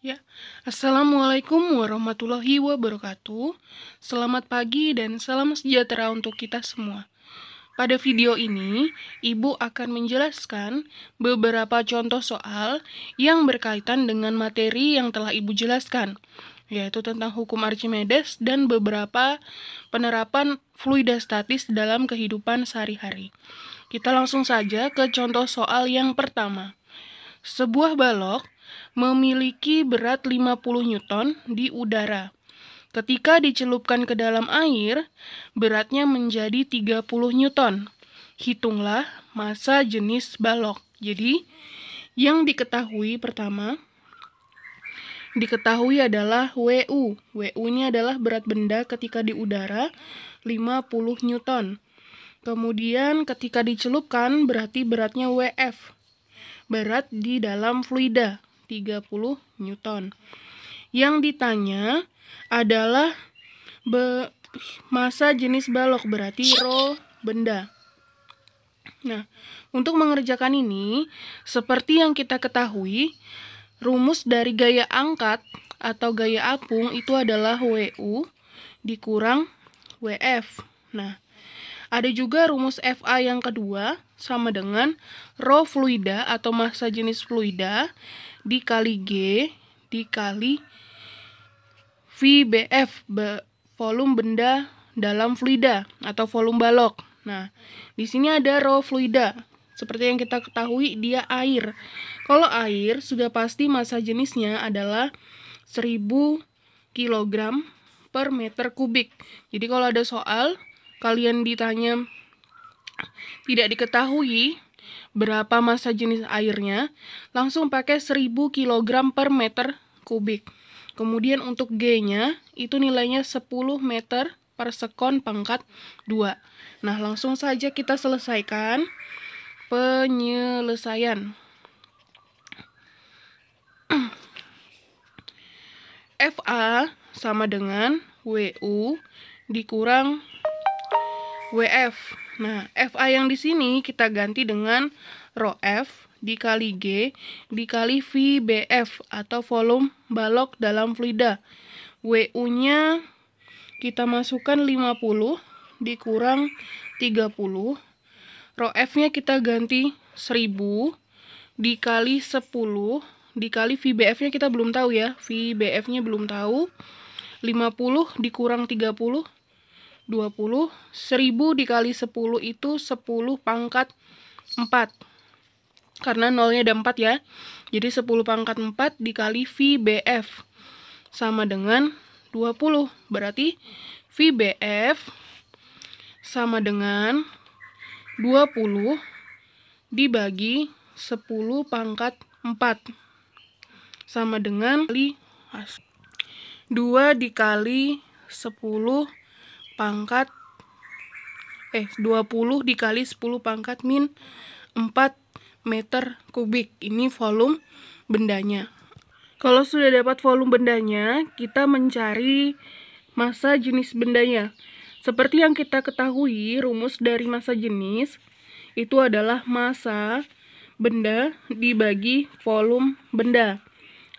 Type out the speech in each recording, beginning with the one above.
Ya, Assalamualaikum warahmatullahi wabarakatuh. Selamat pagi dan salam sejahtera untuk kita semua. Pada video ini, Ibu akan menjelaskan beberapa contoh soal yang berkaitan dengan materi yang telah Ibu jelaskan, yaitu tentang hukum Archimedes dan beberapa penerapan fluida statis dalam kehidupan sehari-hari. Kita langsung saja ke contoh soal yang pertama. Sebuah balok memiliki berat 50 Newton di udara. Ketika dicelupkan ke dalam air, beratnya menjadi 30 Newton. Hitunglah massa jenis balok. Jadi, yang diketahui pertama, adalah WU. WU ini adalah berat benda ketika di udara, 50 Newton. Kemudian ketika dicelupkan berarti beratnya WF. Berat di dalam fluida, 30 Newton. Yang ditanya adalah massa jenis balok, berarti rho benda. Nah, untuk mengerjakan ini, seperti yang kita ketahui, rumus dari gaya angkat atau gaya apung itu adalah WU dikurang WF. Nah, ada juga rumus FA yang kedua, sama dengan rho fluida atau massa jenis fluida dikali G dikali VBF, volume benda dalam fluida atau volume balok. Nah, di sini ada rho fluida. Seperti yang kita ketahui, dia air. Kalau air, sudah pasti massa jenisnya adalah 1000 kg per meter kubik. Jadi kalau ada soal, kalian ditanya tidak diketahui berapa massa jenis airnya, langsung pakai 1000 kg per meter kubik. Kemudian untuk G-nya, itu nilainya 10 meter per sekon pangkat 2. Nah, langsung saja kita selesaikan penyelesaian. FA sama dengan WU dikurang WF. Nah, FA yang di sini kita ganti dengan rho F dikali G dikali VBF atau volume balok dalam fluida. WU-nya kita masukkan 50 dikurang 30. Rho F-nya kita ganti 1000 dikali 10 dikali VBF-nya kita belum tahu ya. VBF-nya belum tahu. 50 dikurang 30 20, 1000 dikali 10 itu 10 pangkat 4. Karena nolnya ada 4 ya. Jadi 10 pangkat 4 dikali VBF sama dengan 20. Berarti VBF sama dengan 20 dibagi 10 pangkat 4. Sama dengan 2 dikali 10 pangkat 20 dikali 10 pangkat min 4 meter kubik. Ini volume bendanya. Kalau sudah dapat volume bendanya, kita mencari massa jenis bendanya. Seperti yang kita ketahui, rumus dari massa jenis itu adalah massa benda dibagi volume benda.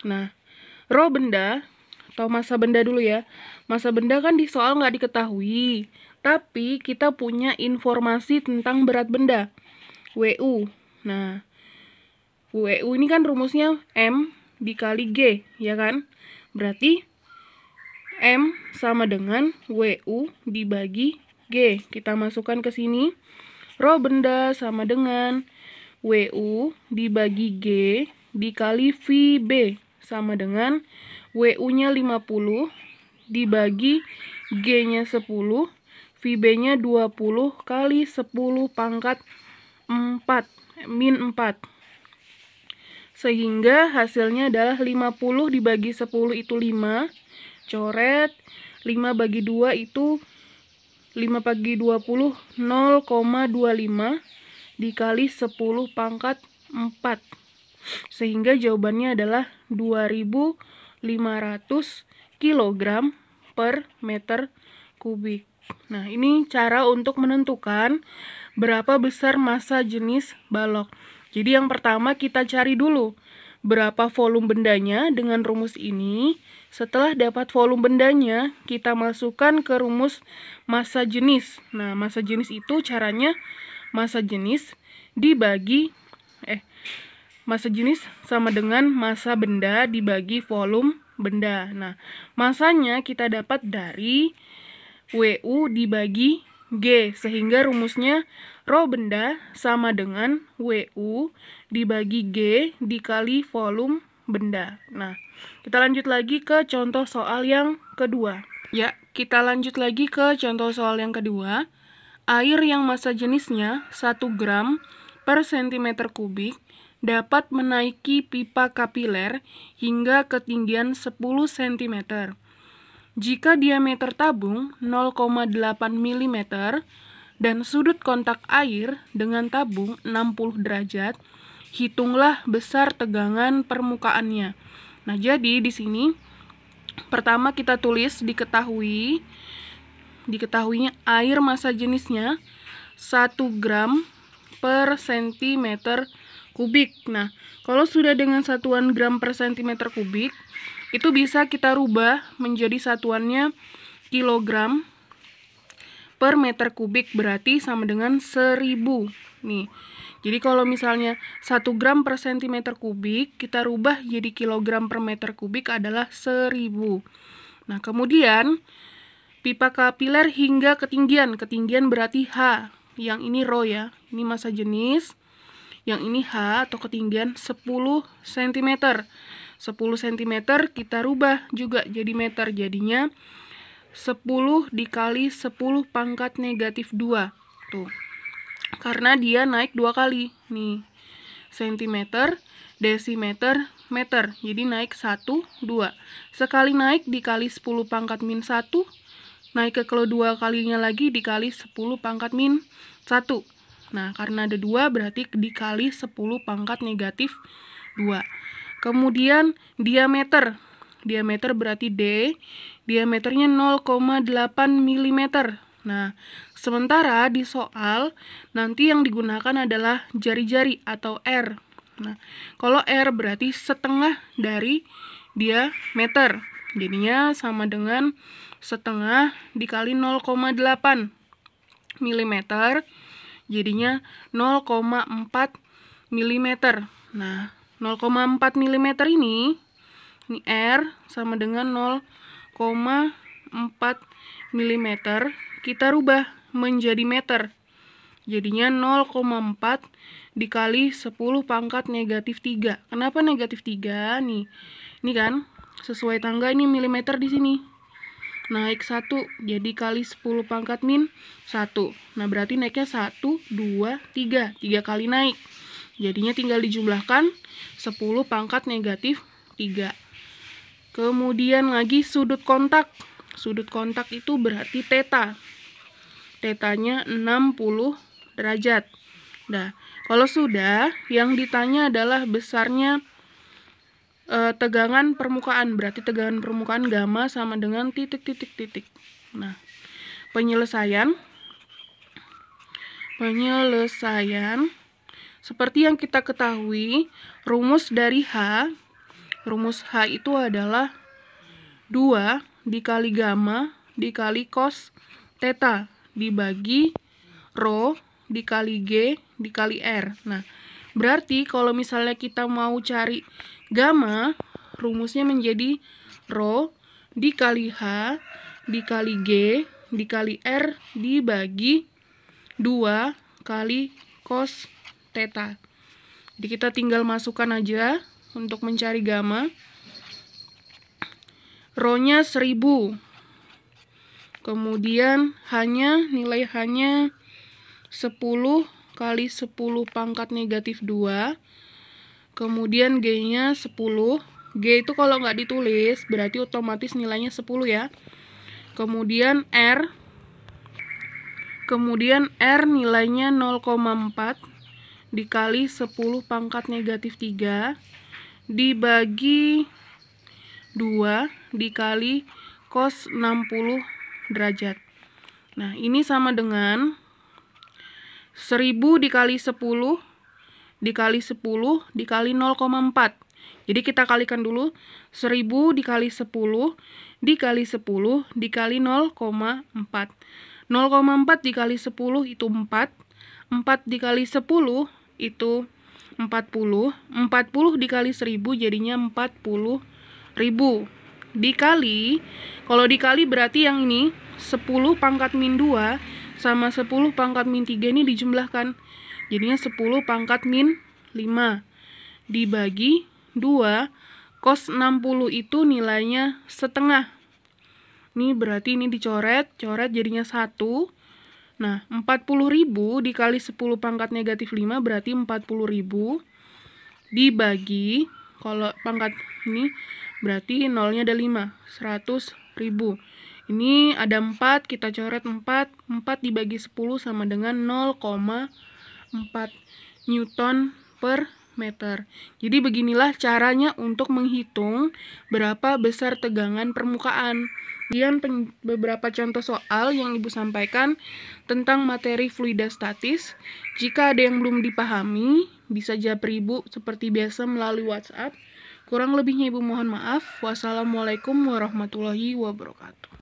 Nah, rho benda atau massa benda dulu ya. Massa benda kan di soal nggak diketahui, tapi kita punya informasi tentang berat benda, WU. Nah, WU ini kan rumusnya M dikali G, ya kan? Berarti M sama dengan WU dibagi G. Kita masukkan ke sini. Rho benda sama dengan WU dibagi G dikali VB sama dengan WU-nya 50 dibagi G-nya 10, VB-nya 20 kali 10 pangkat 4, min 4. Sehingga hasilnya adalah 50 dibagi 10 itu 5, coret, 5 bagi 2 itu 5 bagi 20, 0,25 dikali 10 pangkat 4. Sehingga jawabannya adalah 2500 kg per meter kubik. Nah, ini cara untuk menentukan berapa besar massa jenis balok. Jadi yang pertama kita cari dulu berapa volume bendanya dengan rumus ini. Setelah dapat volume bendanya, kita masukkan ke rumus massa jenis. Nah, massa jenis itu caranya massa jenis dibagi massa jenis sama dengan massa benda dibagi volume benda. Nah, massanya kita dapat dari WU dibagi G, sehingga rumusnya rho benda sama dengan WU dibagi G dikali volume benda. Nah, kita lanjut lagi ke contoh soal yang kedua. Ya, kita lanjut lagi ke contoh soal yang kedua. Air yang massa jenisnya 1 gram per cm kubik dapat menaiki pipa kapiler hingga ketinggian 10 cm. Jika diameter tabung 0,8 mm dan sudut kontak air dengan tabung 60 derajat, hitunglah besar tegangan permukaannya. Nah, jadi di sini pertama kita tulis diketahuinya air massa jenisnya 1 gram per cm kubik. Nah, kalau sudah dengan satuan gram per cm kubik, itu bisa kita rubah menjadi satuannya kilogram per meter kubik, berarti sama dengan 1000. Nih, jadi kalau misalnya 1 gram per cm kubik, kita rubah jadi kilogram per meter kubik adalah 1000. Nah, kemudian pipa kapiler hingga ketinggian berarti H. Yang ini rho ya, ini massa jenis. Yang ini H atau ketinggian 10 cm. 10 cm kita rubah juga jadi meter, jadinya 10 dikali 10 pangkat negatif 2. Tuh. Karena dia naik 2 kali. Nih, cm, desimeter, meter. Jadi naik 1, 2. Sekali naik dikali 10 pangkat min 1. Naik ke kedua kalinya lagi dikali 10 pangkat min 1. Nah, karena ada 2 berarti dikali 10 pangkat negatif 2. Kemudian diameter. Diameter berarti D. Diameternya 0,8 mm. Nah, sementara di soal nanti yang digunakan adalah jari-jari atau R. Nah, kalau R berarti setengah dari diameter. Jadinya sama dengan setengah dikali 0,8 mm. Jadinya 0,4 mm. Nah, 0,4 mm ini R sama dengan 0,4 mm. Kita rubah menjadi meter. Jadinya 0,4 dikali 10 pangkat negatif 3. Kenapa negatif 3? Nih, ini kan sesuai tangga ini milimeter di sini. Naik 1, jadi kali 10 pangkat min 1. Nah, berarti naiknya 1, 2, 3. 3 kali naik. Jadinya tinggal dijumlahkan 10 pangkat negatif 3. Kemudian lagi sudut kontak. Sudut kontak itu berarti theta. Tetanya 60 derajat. Nah, kalau sudah, yang ditanya adalah besarnya tegangan permukaan. Berarti tegangan permukaan gamma sama dengan titik. Nah, penyelesaian seperti yang kita ketahui, rumus dari H itu adalah 2 dikali gamma dikali cos theta dibagi rho dikali G dikali R. Nah, berarti kalau misalnya kita mau cari gamma, rumusnya menjadi rho dikali H dikali G dikali R dibagi 2 kali cos theta. Jadi kita tinggal masukkan aja untuk mencari gamma. Rho-nya 1000. Kemudian nilai H-nya 10 kali 10 pangkat negatif 2. Kemudian G-nya 10. G itu kalau nggak ditulis berarti otomatis nilainya 10 ya. Kemudian R nilainya 0,4 dikali 10 pangkat negatif 3 dibagi 2 dikali cos 60 derajat. Nah, ini sama dengan 1000 dikali 10 dikali 10 dikali 0,4. Jadi kita kalikan dulu, 1000 dikali 10 dikali 10 dikali 0,4. 0,4 dikali 10 itu 4. 4 dikali 10 itu 40. 40 dikali 1000 jadinya 40.000. Dikali, kalau dikali berarti yang ini 10 pangkat min 2 sama 10 pangkat min 3 ini dijumlahkan. Jadinya 10 pangkat min 5 dibagi 2, cos 60 itu nilainya setengah. Ini berarti ini dicoret, coret jadinya 1. Nah, 40.000 dikali 10 pangkat negatif 5 berarti 40.000 dibagi, kalau pangkat ini berarti nolnya ada 5, 100.000. Ini ada 4, kita coret 4. 4 dibagi 10 sama dengan 0,4 Newton per meter. Jadi beginilah caranya untuk menghitung berapa besar tegangan permukaan. Kemudian beberapa contoh soal yang Ibu sampaikan tentang materi fluida statis. Jika ada yang belum dipahami, bisa japri Ibu seperti biasa melalui WhatsApp. Kurang lebihnya Ibu mohon maaf. Wassalamualaikum warahmatullahi wabarakatuh.